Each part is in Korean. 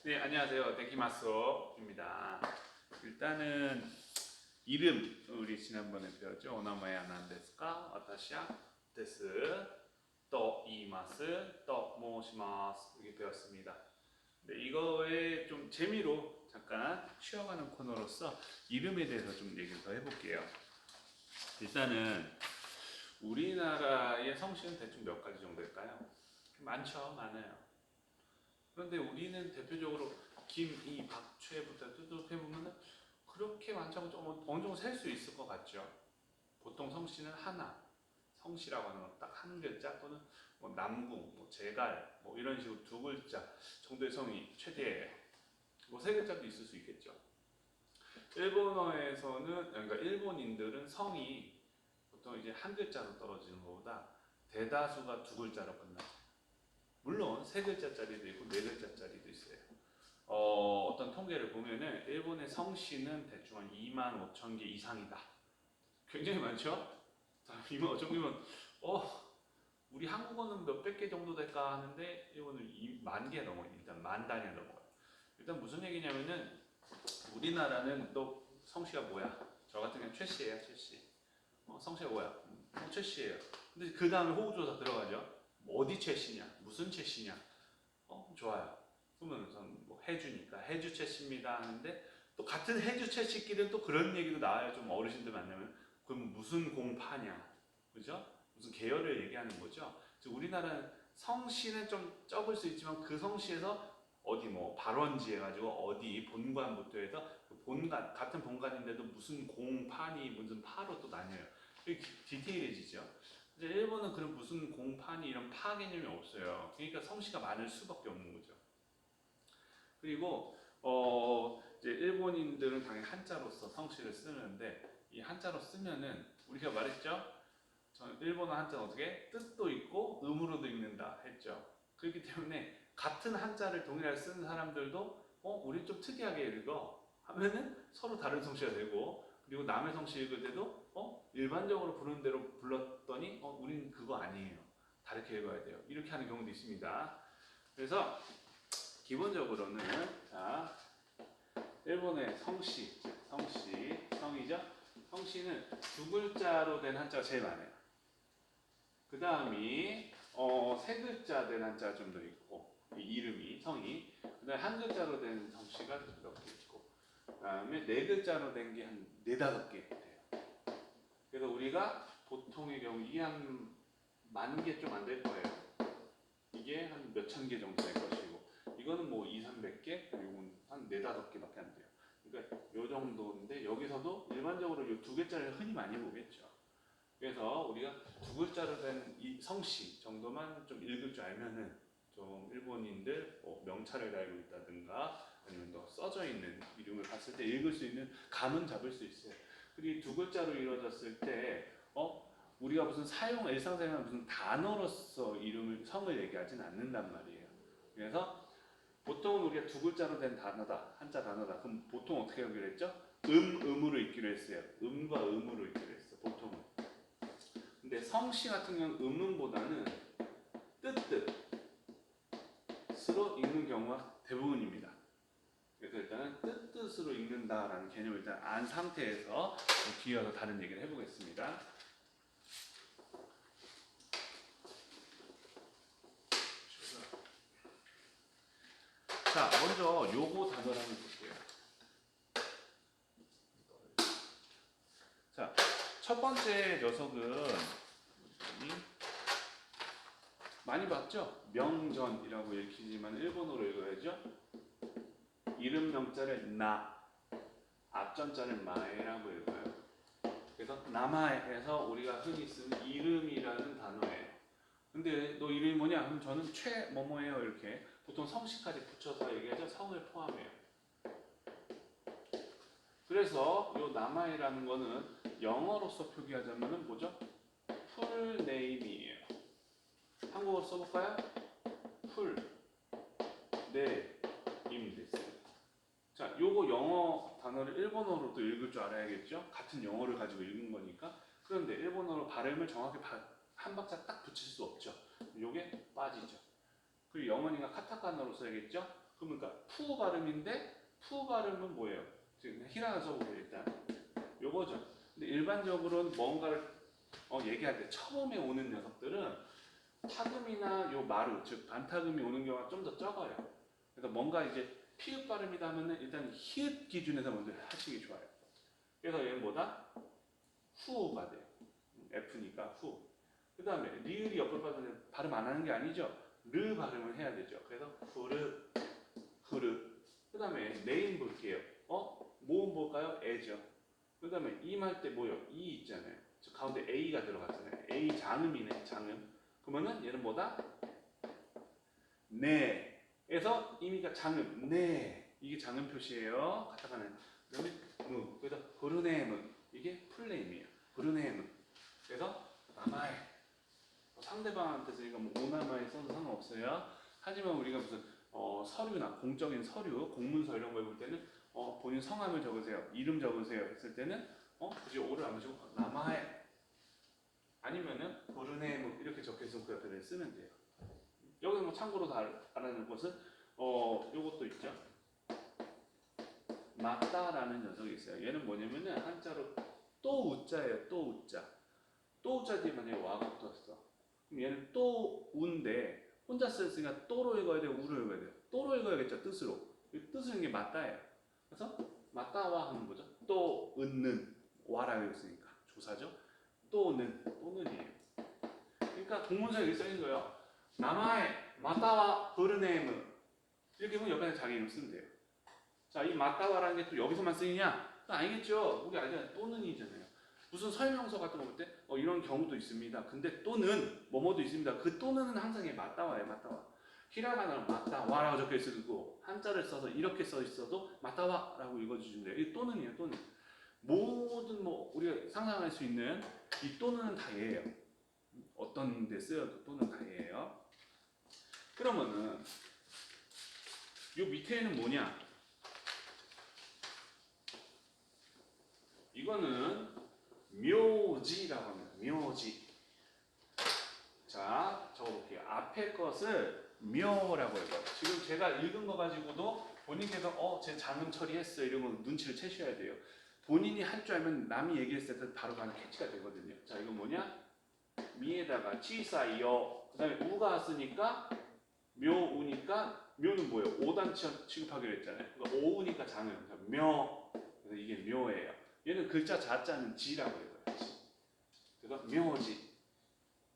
네, 안녕하세요. 데키마스입니다. 일단은 이름 우리 지난번에 배웠죠. 오나마야 난데스까? 와타시야 데스 또 이마스 또 모시마스 이렇게 배웠습니다. 네, 이거에 좀 재미로 잠깐 쉬어가는 코너로서 이름에 대해서 좀 얘기를 더 해볼게요. 일단은 우리나라의 성씨는 대충 몇 가지 정도일까요? 많죠, 많아요. 그런데 우리는 대표적으로 김, 이, 박, 최부터 뚜둑 해보면 그렇게 많지 않고 좀 어느 정도 셀 수 있을 것 같죠. 보통 성씨는 하나, 성씨라고 하는 건 딱 한 글자 또는 뭐 남궁, 뭐 제갈, 뭐 이런 식으로 두 글자 정도의 성이 최대예요. 뭐 세 글자도 있을 수 있겠죠. 일본어에서는 그러니까 일본인들은 성이 보통 이제 한 글자로 떨어지는 것보다 대다수가 두 글자로 끝나요. 물론 세 글자짜리도 있고 네 글자짜리도 있어요. 어떤 통계를 보면은 일본의 성씨는 대충 한 2만 5천 개 이상이다. 굉장히 많죠? 2만 5천 개면 우리 한국어는 몇백 개 정도 될까 하는데 일본은 2만 개 넘어요. 일단 만 단위 넘어요. 일단 무슨 얘기냐면은 우리나라는 너 성씨가 뭐야? 저 같은 경우는 최 씨예요, 최 씨. 성씨가 뭐야? 최 씨예요. 근데 그 다음에 호구조사 들어가죠. 뭐 어디 최 씨냐? 무슨 최 씨냐? 좋아요. 그러면 우선 뭐 해주니까 해주 채씨입니다 하는데 또 같은 해주 채씨끼리는 또 그런 얘기도 나와요. 좀 어르신들 만나면 그럼 무슨 공파냐, 그죠? 무슨 계열을 얘기하는 거죠. 즉 우리나라는 성씨는 좀 적을 수 있지만 그 성씨에서 어디 뭐 발원지 해가지고 어디 본관부터 해서 그 본관 같은 본관인데도 무슨 공판이 무슨 파로 또 나뉘어요. 디테일해지죠. 이제 일본은 그런 무슨 공판이 이런 파 개념이 없어요. 그러니까 성씨가 많을 수밖에 없는 거죠. 그리고 이제 일본인들은 당연히 한자로서 성씨를 쓰는데 이 한자로 쓰면은 우리가 말했죠. 일본어 한자는 어떻게 뜻도 있고 음으로도 읽는다 했죠. 그렇기 때문에 같은 한자를 동일하게 쓰는 사람들도 우리 좀 특이하게 읽어 하면은 서로 다른 성씨가 되고 그리고 남의 성씨 읽을 때도 일반적으로 부르는 대로 불렀더니 우리는 그거 아니에요. 다르게 읽어야 돼요. 이렇게 하는 경우도 있습니다. 그래서 기본적으로는 자 일본의 성씨, 성이죠. 성씨는 두 글자로 된 한자가 제일 많아요. 그 다음이 세 글자 된 한자가 좀 더 있고 이름이 성이 그다음에 한 글자로 된 성씨가 몇 개 있고 그다음에 네 글자로 된 게 한 네다섯 개 돼요. 그래서 우리가 보통의 경우 이게 한 만 개 좀 안 될 거예요. 이게 한 몇천 개 정도 될 것이고 이거는 뭐 2, 300개 이건 한 네다섯 개밖에 안 돼요. 그러니까 요 정도인데 여기서도 일반적으로 요 두 개짜리를 흔히 많이 보겠죠. 그래서 우리가 두 글자로 된 이 성씨 정도만 좀 읽을 줄 알면은 좀 일본인들 명찰을 달고 있다든가 아니면 더 써져 있는 이름을 봤을 때 읽을 수 있는 감은 잡을 수 있어요. 그리고 두 글자로 이루어졌을 때 우리가 무슨 일상생활 무슨 단어로서 이름을 성을 얘기하진 않는단 말이에요. 그래서 보통은 우리가 두 글자로 된 단어다, 한자 단어다. 그럼 보통 어떻게 하기로 했죠? 음으로 읽기로 했어요. 음과 음으로 읽기로 했어. 보통은. 근데 성씨 같은 경우는 음음보다는 뜻으로 읽는 경우가 대부분입니다. 그래서 일단은 뜻으로 읽는다라는 개념을 일단 안 상태에서 뒤에 와서 다른 얘기를 해보겠습니다. 자, 먼저 요거 단어를 한번 볼게요. 자, 첫 번째 녀석은 많이 봤죠? 명전이라고 읽히지만 일본어로 읽어야죠. 이름 명자를 나, 앞전자를 마에라고 읽어요. 그래서 나마에서 우리가 흔히 쓰는 이름이라는 단어예요. 근데 너 이름이 뭐냐? 그럼 저는 최뭐뭐예요. 이렇게 보통 성씨까지 붙여서 얘기하죠. 성을 포함해요. 그래서 이 나마이라는 거는 영어로서 표기하자면은 뭐죠? 풀네임이에요. 한국어로 써볼까요? 풀네임 됐어요. 자, 요거 영어 단어를 일본어로 또 읽을 줄 알아야겠죠? 같은 영어를 가지고 읽은 거니까. 그런데 일본어로 발음을 정확히 한 박자 딱 붙일 수 없죠. 요게 빠지죠. 그리고 영어니까 카타카나로 써야겠죠? 그러니까 푸 발음인데 푸 발음은 뭐예요? 지금 히라가 써보세요 일단. 요거죠. 근데 일반적으로는 뭔가를 얘기할 때 처음에 오는 녀석들은 타금이나 요 마루, 즉 반타금이 오는 경우가 좀 더 적어요. 그래서 뭔가 이제 피읍 발음이다 하면은 일단 히읗 기준에서 먼저 하시기 좋아요. 그래서 얘는 뭐다? 후가 돼요. F니까 후. 그 다음에 리을이 옆을 받으면 발음 안 하는 게 아니죠. 르 발음을 해야 되죠. 그래서 후르, 후르. 그 다음에 네임 볼게요. 모음 볼까요? 에죠. 그 다음에 임할 때 뭐요? 이 있잖아요. 저 가운데 A가 들어갔잖아요. A 장음이네, 장음. 그러면은 얘는 뭐다? 네. 에서 임이가 장음, 네. 이게 장음 표시예요. 가타카는. 그 다음에 무. 그래서 브루네무. 이게 풀네임이에요. 브루네무. 그래서 나마에. 상대방한테서 이거 뭐 오나마에 써도 상관없어요. 하지만 우리가 무슨 서류나 공적인 서류, 공문서 이런 걸 볼 때는 본인 성함을 적으세요. 이름 적으세요. 했을 때는 굳이 오를 안 하시고 나마에 아니면은 브루네무 이렇게 적혀있으면 그 옆에 쓰면 돼요. 여기서 뭐 참고로 다 알아내는 것은 요것도 있죠. 맞다라는 녀석이 있어요. 얘는 뭐냐면은 한자로 또 우자예요. 또 우자. 또 우자 뒤에 만약에 와가 붙었어. 그럼 얘는 또 우인데 혼자 쓰였으니까 또로 읽어야 돼요. 우로 읽어야 돼요. 또로 읽어야겠죠. 뜻으로. 이 뜻을 이게 맞다예요. 그래서 맞다와 하는 거죠. 또 은는 와라고 했으니까 조사죠. 또는 또는이에요. 그러니까 공문서에 이렇게 써있는 거예요. 나마에 마타와 브르네임은 이렇게 보면 옆에 자기 이름 쓰면 돼요. 자, 이 마타와라는 게 또 여기서만 쓰이냐? 아니겠죠. 우리 알잖아요. 또는이잖아요. 무슨 설명서 같은 거 볼 때 이런 경우도 있습니다. 근데 또는 뭐뭐도 있습니다. 그 또는은 항상 마타와예요. 마타와. 히라가나는 마타와라고 적혀 있고 한자를 써서 이렇게 써 있어도 마타와라고 읽어주시면 돼요. 이 또는이에요. 또는. 모든 우리가 상상할 수 있는 이 또는은 다 얘예요. 어떤 데 쓰여도 또는 다 얘예요. 그러면은 요 밑에는 뭐냐? 이거는 묘지라고 합니다. 묘지. 자, 적어볼게요. 앞에 것을 묘라고 해요. 지금 제가 읽은 거 가지고도 본인께서 제 장음 처리했어 이런 거 눈치를 채셔야 돼요. 본인이 할 줄 알면 남이 얘기했을 때 바로 가는 캐치가 되거든요. 자, 이건 뭐냐? 미에다가 치사이요. 그 다음에 우가 왔으니까 묘우니까 묘는 뭐예요? 5단 취급하기로 했잖아요. 그러니까 오우니까 장음. 그러니까 묘. 그래서 이게 묘예요. 얘는 글자 자자는 지라고 해요. 그래서 묘지.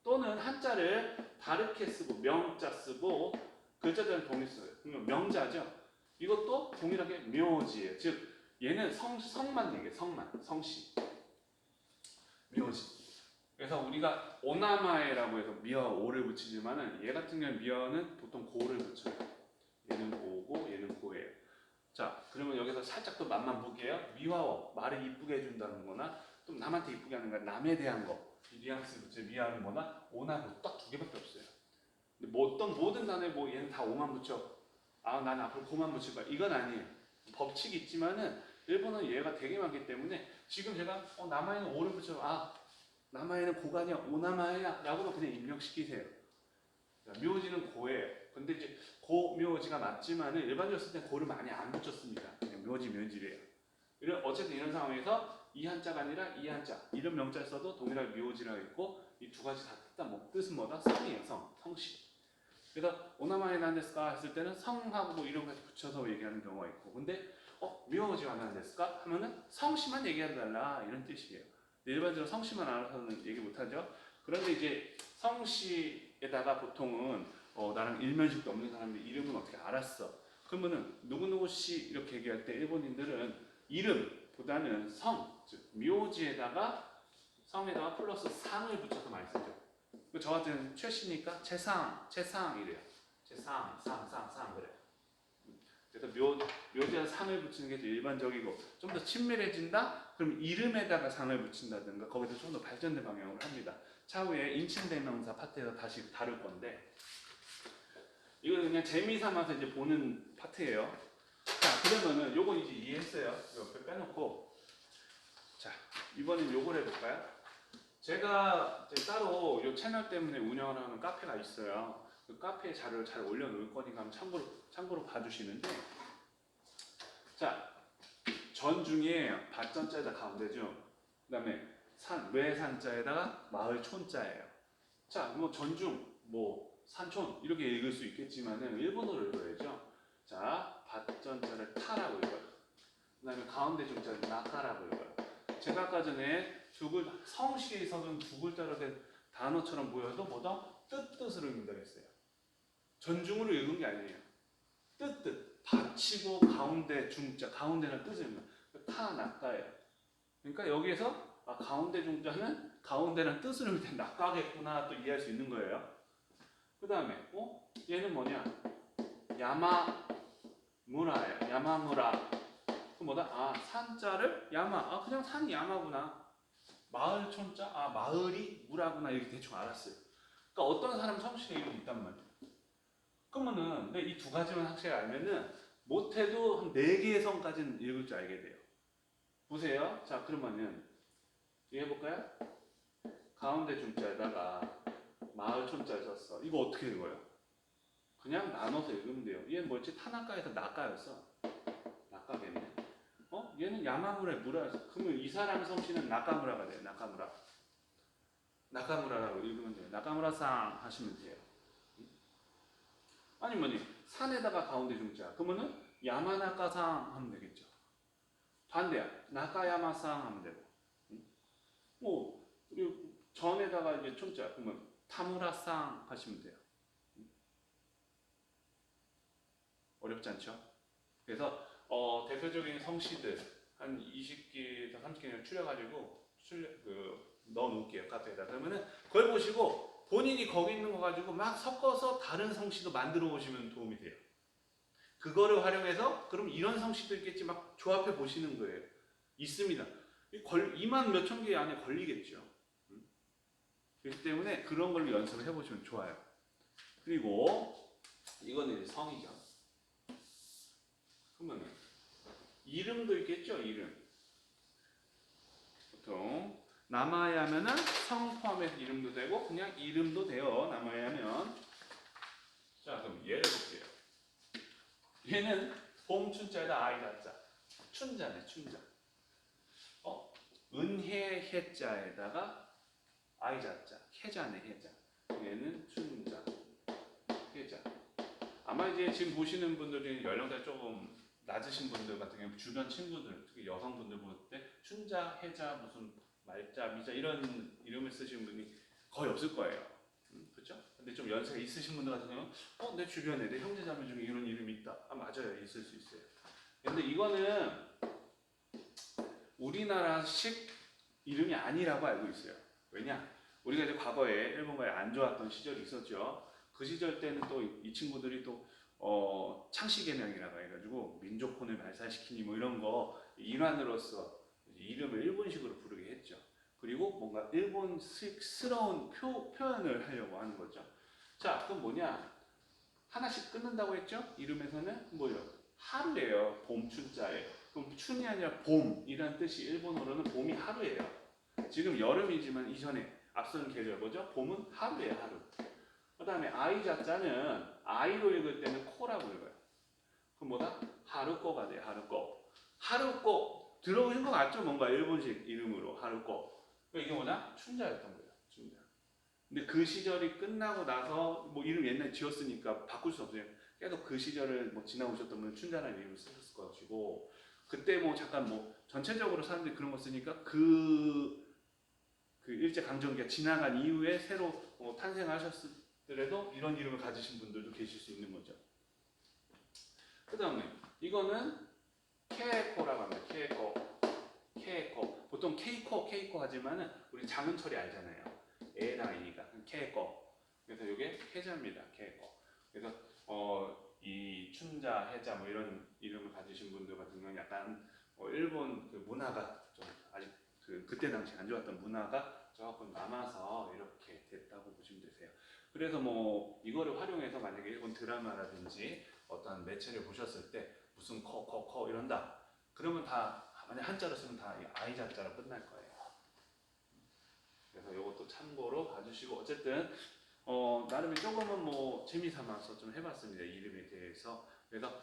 또는 한자를 다르게 쓰고 명자 쓰고 글자자는 동일 써요. 그러면 명자죠. 이것도 동일하게 묘지예요. 즉 얘는 성만 얘기해요. 성씨. 묘지. 그래서 우리가 오나마에라고 해서 미어 오를 붙이지만은 얘 같은 경우는 미어는 보통 고를 붙여요. 얘는 고고 얘는 고예요. 자, 그러면 여기서 살짝 또 맛만 볼게요. 미화어 말을 이쁘게 해준다는 거나 또 남한테 이쁘게 하는 거나 남에 대한 거 이 뉘앙스 붙여 미화하는 거나 오나고 딱 두 개밖에 없어요. 근데 어떤 모든 단어에 얘는 다 오만 붙여. 난 앞으로 고만 붙일 거야. 이건 아니에요. 법칙이 있지만은 일본어는 얘가 되게 많기 때문에 지금 제가 남아에는 오를 붙여 남아에는 고가 아니야 오나마야 라고도 그냥 입력시키세요. 자, 묘지는 고예요. 근데 이제 고묘지가 맞지만은 일반적으로 쓸 때 고를 많이 안 붙였습니다. 그냥 묘지래요. 어쨌든 이런 상황에서 이 한자가 아니라 이 한자 이런 명자를 써도 동일하게 묘지라고 했고 이 두 가지 다 뜻은 뭐다? 성이에요. 성씨. 그래서 오나마에 난데스까 했을 때는 성하고 이런 거 붙여서 얘기하는 경우가 있고 근데 묘지가 난데스까 하면은 성씨만 얘기해달라 이런 뜻이에요. 일반적으로 성씨만 알아서는 얘기 못하죠. 그런데 이제 성씨에다가 보통은 나랑 일면식도 없는 사람들 이름은 어떻게 알았어? 그러면은 누구누구 씨 이렇게 얘기할 때 일본인들은 이름보다는 즉 묘지에다가 성에다가 플러스 상을 붙여서 많이 쓰죠. 저 같은 최씨니까 최상 이래요. 최상, 상 그래요. 그래서 묘지에 상을 붙이는 게 일반적이고 좀 더 친밀해진다? 그럼 이름에다가 상을 붙인다든가 거기서 좀 더 발전된 방향으로 합니다. 차후에 인칭대명사 파트에서 다시 다룰 건데 이거는 그냥 재미삼아서 이제 보는 파트예요. 자, 그러면은 요건 이제 이해했어요. 옆에 빼놓고 자, 이번엔 요걸 해볼까요? 제가 따로 요 채널 때문에 운영을 하는 카페가 있어요. 그 카페에 자료를 잘 올려놓을 거니까 한번 참고로 봐주시는데, 자, 전 중에 밭전자에다 가운데죠. 그 다음에 외산자에다가 마을 촌자예요. 자, 뭐 전중, 뭐 산촌 이렇게 읽을 수 있겠지만은 일본어로 읽어야죠. 자, 밭전자를 타라고 읽어요. 그 다음에 가운데 중자를 나카라고 읽어요. 제가 아까 전에 성씨에서는 두 글자로 된 단어처럼 보여도 뭐다? 뜻뜻으로 읽는다 했어요. 전중으로 읽은 게 아니에요. 뜻뜻. 받치고 가운데 중자, 가운데는 뜻을 읽는 타, 낙가예요. 그러니까 여기에서 가운데 중자는 가운데는 뜻을 읽을 때 낙가겠구나 또 이해할 수 있는 거예요. 그 다음에 얘는 뭐냐? 야마무라예요. 야마무라. 그 뭐다? 산자를 야마. 그냥 산이 야마구나. 마을 촌자. 마을이 무라구나. 이렇게 대충 알았어요. 그러니까 어떤 사람 성씨의 이름이 있단 말이에요. 그러면은 이 두 가지만 확실히 알면은 못해도 한 4개의 성까지는 읽을 줄 알게 돼요. 보세요. 자, 그러면은 해볼까요? 가운데 중자에다가 마을 촌자를 썼어. 이거 어떻게 읽어요? 그냥 나눠서 읽으면 돼요. 얘는 뭐였지? 타나카에서 나카였어. 나카겠네. 얘는 야마무라의 무라였어. 그러면 이 사람 성씨는 나카무라가 돼요. 나카무라. 나카무라라고 읽으면 돼요. 나카무라상 하시면 돼요. 아니 뭐니? 산에다가 가운데 중자. 그러면은 야마나카상 하면 되겠죠. 반대야. 나카야마상 하면 되고. 그리고 전에다가 이제 촌자. 그러면 타무라상 하시면 돼요. 어렵지 않죠? 그래서 대표적인 성씨들 한 20개에서 30개를 추려가지고 넣어놓을게요. 카페에다. 그러면은 그걸 보시고 본인이 거기 있는 거 가지고 막 섞어서 다른 성씨도 만들어 보시면 도움이 돼요. 그거를 활용해서 그럼 이런 성씨도 있겠지 막 조합해 보시는 거예요. 있습니다. 2만 몇천 개 안에 걸리겠죠. 그렇기 때문에 그런 걸로 연습을 해보시면 좋아요. 그리고 이거는 이제 성이죠. 그러면 이름도 있겠죠. 이름. 보통 남아야 하면은 성 포함해서 이름도 되고 그냥 이름도 돼요. 남아야 하면. 자, 그럼 예를 볼게요. 얘는 봄춘자에다 아이자자. 춘자네, 춘자. 은혜 해자에다가 아이자자. 해자네, 해자. 얘는 춘자. 해자. 아마 이제 지금 보시는 분들 중에 연령대 조금 낮으신 분들 같은 경우 주변 친구들, 특히 여성분들 볼 때 춘자, 해자, 무슨 말자, 미자 이런 이름을 쓰시는 분이 거의 없을 거예요. 그렇죠? 근데 좀 연세가 있으신 분들 같은 경우는 내 주변에 내 형제자매 중에 이런 이름이 있다. 맞아요. 있을 수 있어요. 근데 이거는 우리나라식 이름이 아니라고 알고 있어요. 왜냐? 우리가 이제 과거에 일본과의 안 좋았던 시절이 있었죠. 그 시절 때는 또 이 친구들이 또 창씨개명이라고 해가지고 민족혼을 발산시키니 뭐 이런 거 일환으로서 이름을 일본식으로 부르게 했죠. 그리고 뭔가 일본스러운 표현을 하려고 하는 거죠. 자, 그럼 뭐냐? 하나씩 끊는다고 했죠? 이름에서는 뭐예요? 하루예요. 봄춘자예요. 그럼 춘이 아니라 봄이란 뜻이 일본어로는 봄이 하루예요. 지금 여름이지만 이전에 앞선 계절 뭐죠? 봄은 하루예요. 하루. 그 다음에 아이자자는 아이로 읽을 때는 코라고 읽어요. 그럼 뭐다? 하루코가 돼요. 하루코. 하루코 들어오신 거 같죠? 뭔가 일본식 이름으로 하루코. 이게 뭐냐? 춘자였던 거예요. 춘자. 근데 그 시절이 끝나고 나서 뭐 이름 옛날에 지었으니까 바꿀 수 없어요. 계속 그 시절을 뭐 지나오셨던 분은 춘자라는 이름을 쓰셨을 것이고 그때 뭐 잠깐 뭐 전체적으로 사람들이 그런 거 쓰니까 그 일제강점기가 지나간 이후에 새로 탄생하셨더라도 이런 이름을 가지신 분들도 계실 수 있는 거죠. 그 다음에 이거는 케이코라고 합니다. 케이코. 보통 케이코 하지만은 우리 장은철이 알잖아요. 애랑 아이니까 케이코. 그래서 이게 해자입니다. 케이코. 그래서 이 춘자, 해자 뭐 이런 이름을 가지신 분들 같은 경우는 약간 일본 그 문화가 좀 아직 그때 당시 안 좋았던 문화가 조금 남아서 이렇게 됐다고 보시면 되세요. 그래서 뭐 이거를 활용해서 만약에 일본 드라마라든지 어떤 매체를 보셨을 때 무슨 커 이런다. 그러면 다 만약 한자로 쓰면 다 아이자자로 끝날 거예요. 그래서 이것도 참고로 봐주시고 어쨌든 나름의 조금은 뭐 재미삼아서 좀 해봤습니다. 이름에 대해서. 그래서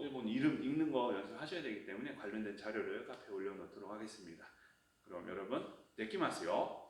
일본 이름 읽는 거 연습하셔야 되기 때문에 관련된 자료를 카페에 올려놓도록 하겠습니다. 그럼 여러분, 내키마스요.